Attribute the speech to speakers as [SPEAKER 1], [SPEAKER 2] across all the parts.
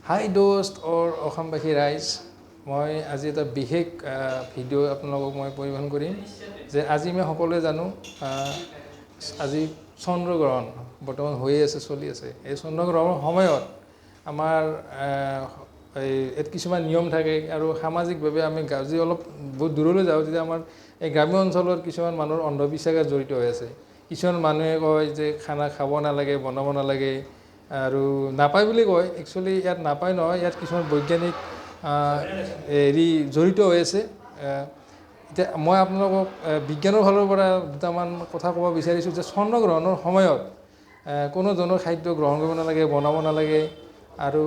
[SPEAKER 1] হাই দোস্ত অসমবাসী ৰাইজ মই আজি এটা বিশেষ ভিডিঅ' আপোনালোকক মই পৰিৱেশন কৰিম যে আজি আমি সকলোৱে জানো আজি চন্দ্ৰগ্ৰহণ বৰ্তমান হৈ আছে চলি আছে এই চন্দ্ৰগ্ৰহণৰ সময়ত আমাৰ এই কিছুমান নিয়ম থাকে আৰু সামাজিকভাৱে আমি যদি অলপ বহুত দূৰলৈ যাওঁ তেতিয়া আমাৰ এই গ্ৰাম্য অঞ্চলৰ কিছুমান মানুহৰ অন্ধবিশ্বাসত জড়িত হৈ আছে কিছুমান মানুহে কয় যে খানা খাব নালাগে বনাব নালাগে আৰু নাপায় বুলি কয় একচুৱেলি ইয়াত নাপায় নহয় ইয়াত কিছুমান বৈজ্ঞানিক হেৰি জড়িত হৈ আছে এতিয়া মই আপোনালোকক বিজ্ঞানৰ ফালৰ পৰা দুটামান কথা ক'ব বিচাৰিছোঁ যে চন্দ্ৰগ্ৰহণৰ সময়ত কোনো ধৰণৰ খাদ্য গ্ৰহণ কৰিব নালাগে বনাব নালাগে আৰু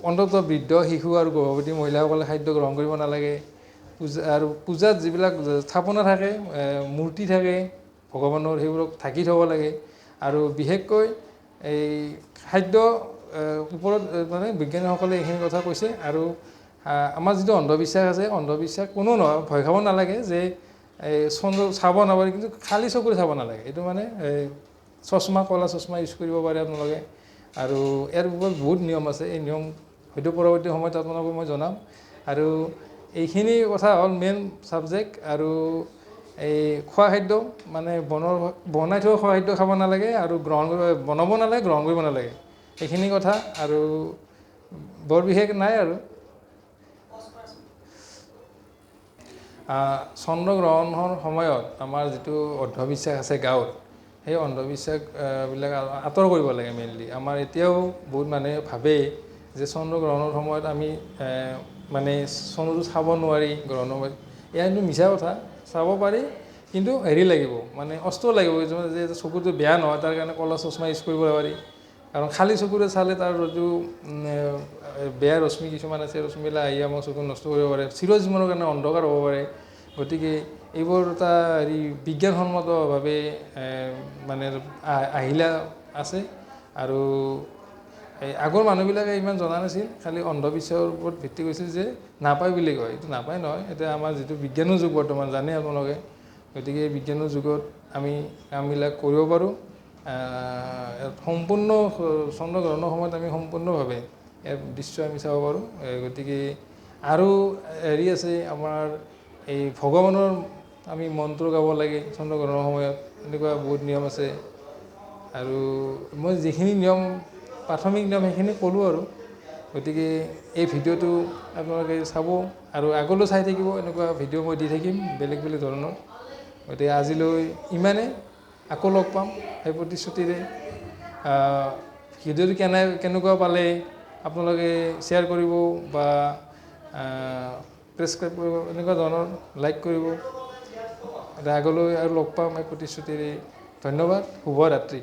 [SPEAKER 1] অন্ততঃ বৃদ্ধ শিশু আৰু গৰ্ভৱতী মহিলাসকলে খাদ্য গ্ৰহণ কৰিব নালাগে আৰু পূজাত যিবিলাক স্থাপনা থাকে মূৰ্তি থাকে ভগৱানৰ সেইবোৰক ঢাকি থ'ব লাগে আৰু বিশেষকৈ এই খাদ্য ওপৰত মানে বিজ্ঞানীসকলে এইখিনি কথা কৈছে আৰু আমাৰ যিটো অন্ধবিশ্বাস আছে অন্ধবিশ্বাস কোনো নহয় ভয় খাব নালাগে যে এই চন্দ্ৰ চাব নাপাৰে কিন্তু খালী চকুৰে চাব নালাগে এইটো মানে চশমা ক'লা চশমা ইউজ কৰিব পাৰে আপোনালোকে আৰু ইয়াৰ ওপৰত বহুত নিয়ম আছে এই নিয়ম হয়তো পৰৱৰ্তী সময়ত আপোনালোকক মই জনাম আৰু এইখিনি কথা হ'ল মেইন ছাবজেক্ট আৰু এই খোৱা খাদ্য মানে বনাই থোৱা খোৱা খাদ্য খাব নালাগে আৰু বনাব নালাগে গ্ৰহণ কৰিব নালাগে এইখিনি কথা আৰু বৰ বিশেষ নাই আৰু চন্দ্ৰগ্ৰহণৰ সময়ত আমাৰ যিটো অন্ধবিশ্বাস আছে গাঁৱত সেই অন্ধবিশ্বাসবিলাক আঁতৰ কৰিব লাগে মেইনলি আমাৰ এতিয়াও বহুত মানুহে ভাবে যে চন্দ্ৰগ্ৰহণৰ সময়ত আমি মানে চন্দ্ৰটো চাব নোৱাৰি গ্ৰহণৰ সময়ত এয়া কিন্তু মিছা কথা চাব পাৰি কিন্তু হেৰি লাগিব মানে অস্ত্ৰ লাগিব যে চকুটো বেয়া নহয় তাৰ কাৰণে ক'লা চশমা ইউজ কৰিব পাৰি কাৰণ খালী চকুৰে চালে তাৰ যিটো বেয়া ৰশ্মি কিছুমান আছে ৰশ্মিবিলাক আহি আমাৰ চকু নষ্ট কৰিব পাৰে চিৰজীৱনৰ কাৰণে অন্ধকাৰ হ'ব পাৰে গতিকে এইবোৰ এটা হেৰি বিজ্ঞানসন্মতভাৱে মানে আহিলা আছে আৰু এই আগৰ মানুহবিলাকে ইমান জনা নাছিল খালি অন্ধবিশ্বাসৰ ওপৰত ভিত্তি কৰিছিল যে নাপায় বুলি কয় এইটো নাপায় নহয় এতিয়া আমাৰ যিটো বিজ্ঞানৰ যুগ বৰ্তমান জানে আপোনালোকে গতিকে বিজ্ঞানৰ যুগত আমি কামবিলাক কৰিব পাৰোঁ সম্পূৰ্ণ চন্দ্ৰগ্ৰহণৰ সময়ত আমি সম্পূৰ্ণভাৱে ইয়াৰ দৃশ্য আমি চাব পাৰোঁ গতিকে আৰু হেৰি আছে আমাৰ এই ভগৱানৰ আমি মন্ত্ৰ গাব লাগে চন্দ্ৰগ্ৰহণৰ সময়ত এনেকুৱা বহুত নিয়ম আছে আৰু মই যিখিনি নিয়ম প্ৰাথমিক নিয়ম সেইখিনি ক'লোঁ আৰু গতিকে এই ভিডিঅ'টো আপোনালোকে চাব আৰু আগলৈ চাই থাকিব এনেকুৱা ভিডিঅ' মই দি থাকিম বেলেগ বেলেগ ধৰণৰ গতিকে আজিলৈ ইমানেই আকৌ লগ পাম সেই প্ৰতিশ্ৰুতিৰে ভিডিঅ'টো কেনেকুৱা পালে আপোনালোকে শ্বেয়াৰ কৰিব বা প্ৰেছক্ৰাইব কৰিব এনেকুৱা ধৰণৰ লাইক কৰিব আগলৈ আৰু লগ পাম এই প্ৰতিশ্ৰুতিৰে ধন্যবাদ শুভৰাত্ৰি